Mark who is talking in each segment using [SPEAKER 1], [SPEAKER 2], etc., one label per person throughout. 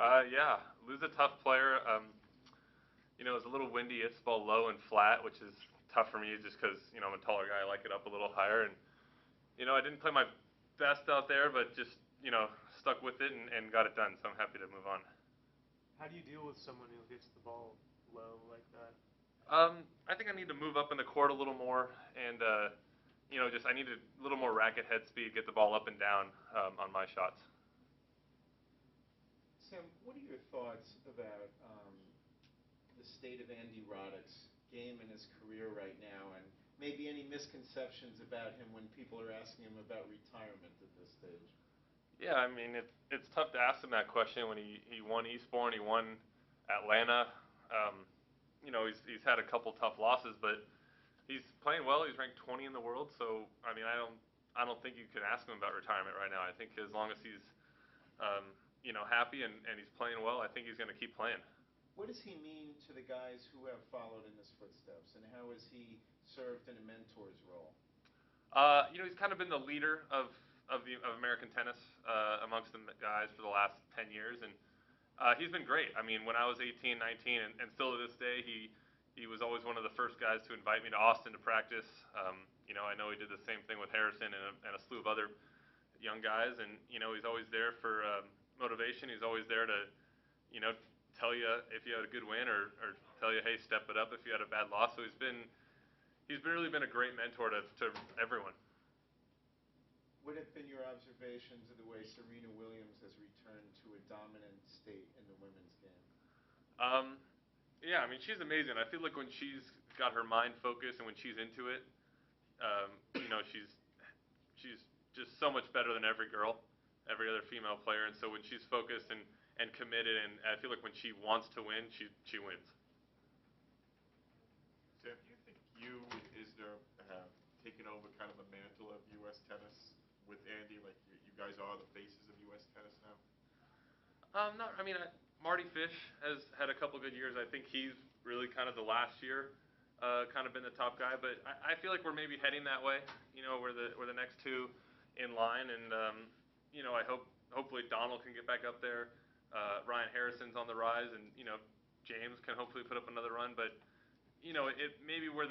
[SPEAKER 1] Yeah, Lou's a tough player. It was a little windy. It's ball low and flat, which is tough for me just because I'm a taller guy. I like it up a little higher, and I didn't play my best out there, but just stuck with it and got it done. So I'm happy to move on.
[SPEAKER 2] How do you deal with someone who hits the ball low like that?
[SPEAKER 1] I think I need to move up in the court a little more, and just I need a little more racket head speed, get the ball up and down on my shots.
[SPEAKER 3] Sam, what are your thoughts about the state of Andy Roddick's game and his career right now, and maybe any misconceptions about him when people are asking him about retirement at this stage?
[SPEAKER 1] Yeah, I mean it's tough to ask him that question when he won Eastbourne, he won Atlanta. Um, he's had a couple tough losses, but he's playing well. He's ranked 20 in the world, so I mean I don't think you can ask him about retirement right now. I think as long as he's happy and he's playing well, I think he's going to keep playing.
[SPEAKER 3] What does he mean to the guys who have followed in his footsteps, and how has he served in a mentor's role?
[SPEAKER 1] He's kind of been the leader of American tennis amongst the guys for the last 10 years, and he's been great. I mean, when I was 18, 19, and still to this day, he was always one of the first guys to invite me to Austin to practice. I know he did the same thing with Harrison and a slew of other young guys, and he's always there for motivation. He's always there to tell you if you had a good win or tell you, hey, step it up if you had a bad loss. So he's really been a great mentor to everyone.
[SPEAKER 3] What have been your observations of the way Serena Williams has returned to a dominant state in the women's game?
[SPEAKER 1] Um, yeah, I mean she's amazing. I feel like when she's got her mind focused and when she's into it, she's just so much better than every girl, every other female player. And so when she's focused and committed, and I feel like when she wants to win, she wins.
[SPEAKER 4] Sam, do you think you and Isner have taken over kind of the mantle of U.S. tennis with Andy? Like you guys are the faces of U.S. tennis now?
[SPEAKER 1] Not. I mean, Marty Fish has had a couple good years. I think he's really kind of the last year, kind of been the top guy. But I feel like we're maybe heading that way. We're the next two in line, and I hopefully Donald can get back up there. Ryan Harrison's on the rise, and James can hopefully put up another run. But it maybe we're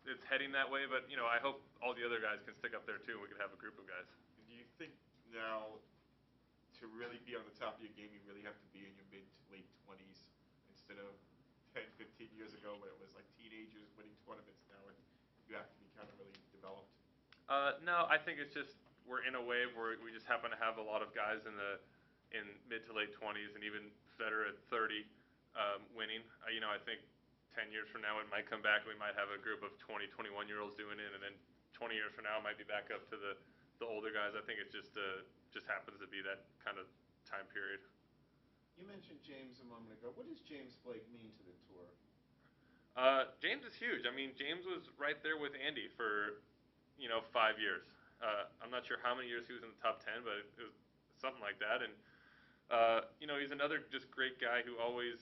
[SPEAKER 1] it's heading that way. But I hope all the other guys can stick up there too. And we can have a group of guys.
[SPEAKER 4] Do you think now to really be on the top of your game, you really have to be in your mid to late 20s instead of 10, 15 years ago when it was like teenagers winning tournaments? Now you have to be kind of really developed.
[SPEAKER 1] No, I think it's just we're in a wave where we just happen to have a lot of guys in mid to late 20s and even better at 30 winning. I think 10 years from now it might come back. We might have a group of 20, 21-year-olds doing it, and then 20 years from now it might be back up to the older guys. I think it just happens to be that kind of time period.
[SPEAKER 3] You mentioned James a moment ago. What does James Blake mean to the tour?
[SPEAKER 1] James is huge. I mean, James was right there with Andy for 5 years. I'm not sure how many years he was in the top 10, but it was something like that. And he's another just great guy who always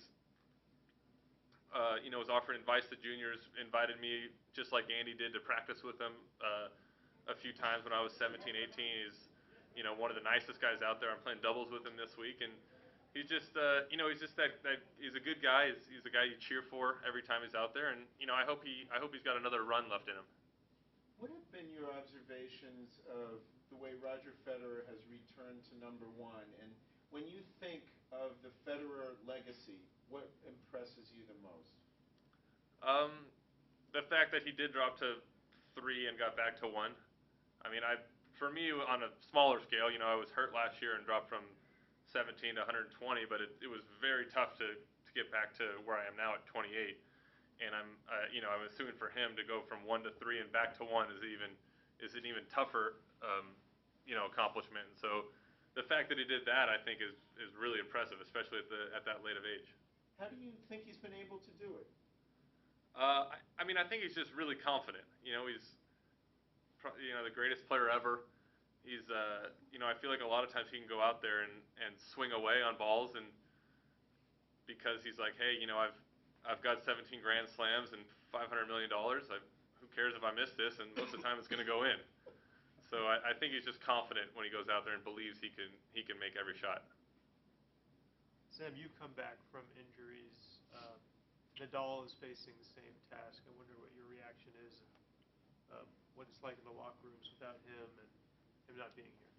[SPEAKER 1] was offering advice to juniors. Invited me just like Andy did to practice with him a few times when I was 17, 18. He's one of the nicest guys out there. I'm playing doubles with him this week, and he's just he's just that he's a good guy. He's a guy you cheer for every time he's out there, and I hope he's got another run left in him.
[SPEAKER 3] What have been your observations of the way Roger Federer has returned to number one? And when you think of the Federer legacy, what impresses you the most?
[SPEAKER 1] Um, the fact that he did drop to 3 and got back to 1. I mean, for me on a smaller scale, I was hurt last year and dropped from 17 to 120, but it was very tough to get back to where I am now at 28. And I'm assuming for him to go from 1 to 3 and back to 1 is an even tougher accomplishment. And so the fact that he did that, I think, is really impressive, especially at that late of age.
[SPEAKER 3] How do you think he's been able to do it?
[SPEAKER 1] I mean, I think he's just really confident. He's the greatest player ever. He's I feel like a lot of times he can go out there and swing away on balls, and because he's like, hey, I've got 17 Grand Slams and $500 million. Who cares if I miss this? And most of the time it's going to go in. So I think he's just confident when he goes out there and believes he can make every shot.
[SPEAKER 2] Sam, you come back from injuries. Nadal is facing the same task. I wonder what your reaction is and what it's like in the locker rooms without him and him not being here.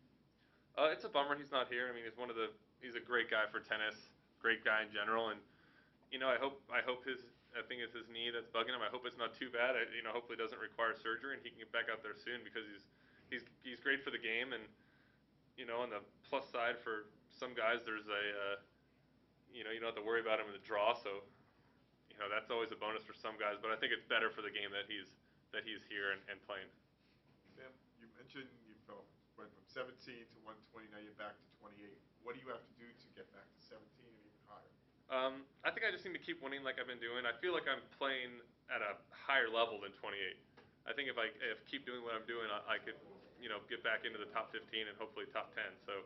[SPEAKER 1] It's a bummer he's not here. I mean, he's a great guy for tennis, great guy in general, and I hope I think it's his knee that's bugging him. I hope it's not too bad. Hopefully it doesn't require surgery and he can get back out there soon because he's great for the game. And on the plus side for some guys, there's you don't have to worry about him in the draw, so that's always a bonus for some guys. But I think it's better for the game that he's here and playing.
[SPEAKER 4] Sam, you mentioned you went from 17 to 120. Now you're back to 28. What do you have to do to get back to 17 and even higher?
[SPEAKER 1] I think I just need to keep winning like I've been doing. I feel like I'm playing at a higher level than 28. I think if keep doing what I'm doing, I could get back into the top 15 and hopefully top 10. So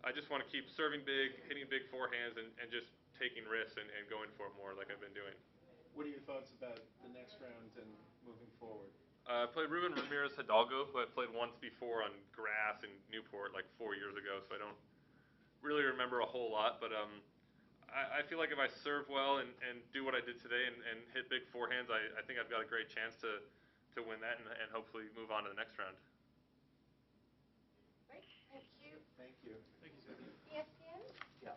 [SPEAKER 1] I just want to keep serving big, hitting big forehands, and just taking risks and going for it more like I've been doing.
[SPEAKER 3] What are your thoughts about the next round and moving forward?
[SPEAKER 1] I played Ruben Ramirez Hidalgo, who I played once before on grass in Newport like 4 years ago, so I don't really remember a whole lot. But I feel like if I serve well and do what I did today and hit big forehands, I think I've got a great chance to win that and hopefully move on to the next round.
[SPEAKER 5] Great, thank you.
[SPEAKER 3] Thank you.
[SPEAKER 2] Thank you, Sam.
[SPEAKER 5] ESPN?
[SPEAKER 6] Yeah.